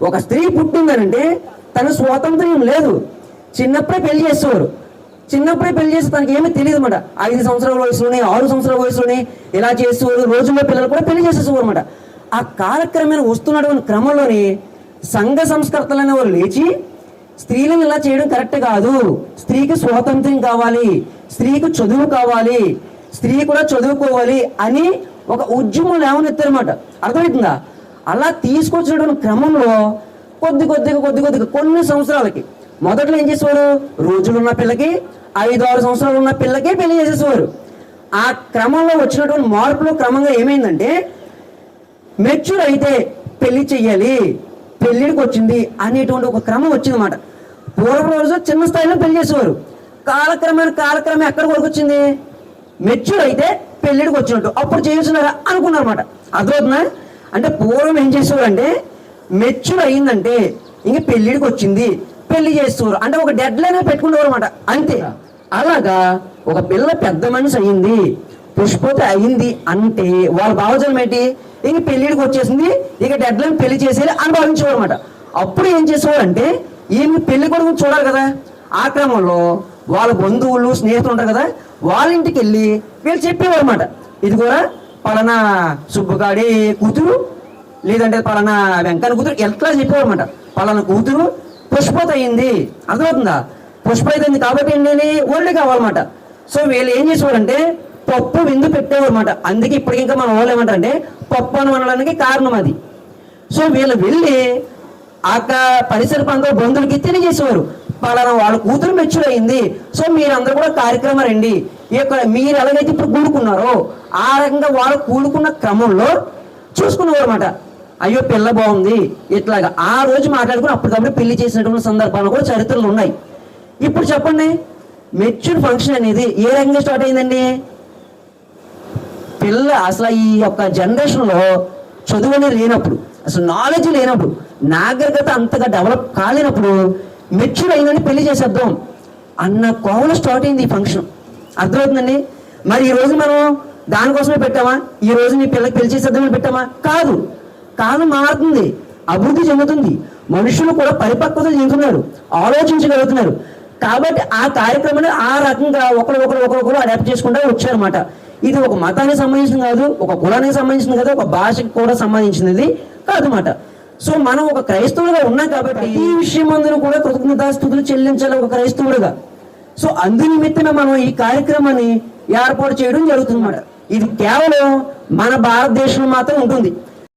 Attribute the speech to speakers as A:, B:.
A: ఒక స్త్రీ పుట్టిందనంటే తన స్వాతంత్ర్యం లేదు. చిన్నప్పుడే పెళ్లి చేసేవారు. చిన్నప్పుడే పెళ్లి చేస్తే తనకి ఏమీ తెలియదు అనమాట. 5 సంవత్సరాల వయసులోనే 6 సంవత్సరాల వయసులోనే ఇలా చేసేవారు. రోజుల్లో పిల్లలు కూడా పెళ్లి చేసేసేవారు అనమాట. ఆ కాలక్రమేణా వస్తున్నటువంటి క్రమంలోని సంఘ సంస్కర్తలైన వారు లేచి స్త్రీలను ఇలా చేయడం కరెక్ట్ కాదు, స్త్రీకి స్వాతంత్ర్యం కావాలి, స్త్రీకి చదువు కావాలి, స్త్రీ కూడా చదువుకోవాలి అని ఒక ఉద్యమం లేవనెత్తారన్నమాట. అర్థమవుతుందా? అలా తీసుకొచ్చినటువంటి క్రమంలో కొద్దిగా కొన్ని సంవత్సరాలకి మొదట్లో ఏం చేసేవారు, రోజులున్న పిల్లకి 5-6 సంవత్సరాలు ఉన్న పిల్లకి పెళ్లి చేసేసేవారు. ఆ క్రమంలో వచ్చినటువంటి మార్పులు క్రమంగా ఏమైందంటే మెచ్యూర్ అయితే పెళ్లి చెయ్యాలి, పెళ్లిడికి వచ్చింది అనేటువంటి ఒక క్రమం వచ్చిందన్నమాట. పూర్వ రోజు చిన్న స్థాయిలో పెళ్లి చేసేవారు. కాలక్రమే ఎక్కడికి వరకు వచ్చింది, మెచ్యూర్ అయితే పెళ్లిడికి వచ్చినట్టు అప్పుడు చేస్తున్నారా అనుకున్నారన్నమాట. అర్థమవుతుందా? అంటే పూర్వం ఏం చేసేవారు అంటే మెచ్యూర్ అయిందంటే ఇంక పెళ్లిడికి వచ్చింది పెళ్లి చేసేవారు, అంటే ఒక డెడ్ లైన్ పెట్టుకునేవారు అనమాట. అంతే. అలాగా ఒక పిల్ల పెద్ద మనిషి అయ్యింది, పుష్పవతి అయింది అంటే వాళ్ళ భావజనం ఏంటి, ఇంక పెళ్లిడికి వచ్చేసింది, ఇక డెడ్ లైన్ పెళ్లి చేసేది అని భావించేవారు అనమాట. అప్పుడు ఏం చేసేవారు అంటే ఈమె పెళ్లి కొడుకు చూడాలి కదా, ఆ క్రమంలో వాళ్ళ బంధువులు స్నేహితులు ఉంటారు కదా, వాళ్ళ ఇంటికి వెళ్ళి వీళ్ళు చెప్పేవారు అనమాట. ఇది కూడా పలానా సుబ్బగాడి కూతురు, లేదంటే పలానా వెంకన్న కూతురు, ఎట్లా చెప్పేవారు అనమాట. పలానా కూతురు పుష్పవతి అయింది. అర్థమవుతుందా? పుష్పవతి అయింది కాబట్టి ఏంటి, ఒళ్ళు కావాలన్నమాట. సో వీళ్ళు ఏం చేసేవారంటే పప్పు విందు పెట్టేవారు అనమాట. అందుకే ఇప్పటికి ఇంకా మనం వాళ్ళు ఏమంటారంటే పప్పు అని అనడానికి కారణం అది. సో వీళ్ళు వెళ్ళి ఆ పరిసర ప్రాంతాల బంధువులకి తెలియజేసేవారు, పలానా వాళ్ళ కూతురు మెచ్యూర్ అయింది, సో మీరందరూ కూడా కార్యక్రమం రండి. ఇక్కడ మీరు ఎలాగైతే ఇప్పుడు కూడుకున్నారో ఆ రకంగా వాళ్ళు కూడుకున్న క్రమంలో చూసుకునేవారు అనమాట. అయ్యో పిల్ల బాగుంది ఇట్లాగా ఆ రోజు మాట్లాడుకుని అప్పటికప్పుడు పెళ్లి చేసినటువంటి సందర్భాలు కూడా చరిత్రలు ఉన్నాయి. ఇప్పుడు చెప్పండి, మెచ్యూర్ ఫంక్షన్ అనేది ఏ రకంగా స్టార్ట్ అయిందండి? పిల్ల అసలు ఈ యొక్క జనరేషన్లో చదువు అనేది లేనప్పుడు, అసలు నాలెడ్జ్ లేనప్పుడు, నాగరికత అంతగా డెవలప్ కాలేనప్పుడు మెచ్యూర్ అయిందని పెళ్లి చేసేద్దాం అన్న కోవలో స్టార్ట్ అయింది ఈ ఫంక్షన్. అర్థమవుతుందండి? మరి ఈ రోజు మనం దానికోసమే పెట్టామా, ఈ రోజు నీ పిల్లకి పెళ్లి చేసేద్దామని పెట్టామా? కాదు. కాలం మారుతుంది, అభివృద్ధి చెందుతుంది, మనుషులు కూడా పరిపక్వత చెందుతున్నారు, ఆలోచించగలుగుతున్నారు. కాబట్టి ఆ కార్యక్రమాన్ని ఆ రకంగా ఒకరు అడాప్ట్ చేసుకుంటూ వచ్చారన్నమాట. ఇది ఒక మతానికి సంబంధించింది కాదు, ఒక కులానికి సంబంధించింది కాదు, ఒక భాషకి కూడా సంబంధించినది కాదన్నమాట. సో మనం ఒక క్రైస్తవులుగా ఉన్నాం కాబట్టి ఈ విషయం అందరూ కూడా కృతజ్ఞతాస్తుతులు చెల్లించాలి ఒక క్రైస్తవుడుగా. సో అందు నిమిత్తమే మనం ఈ కార్యక్రమాన్ని ఏర్పాటు చేయడం జరుగుతుందన్నమాట. ఇది కేవలం మన భారతదేశంలో మాత్రం ఉంటుంది.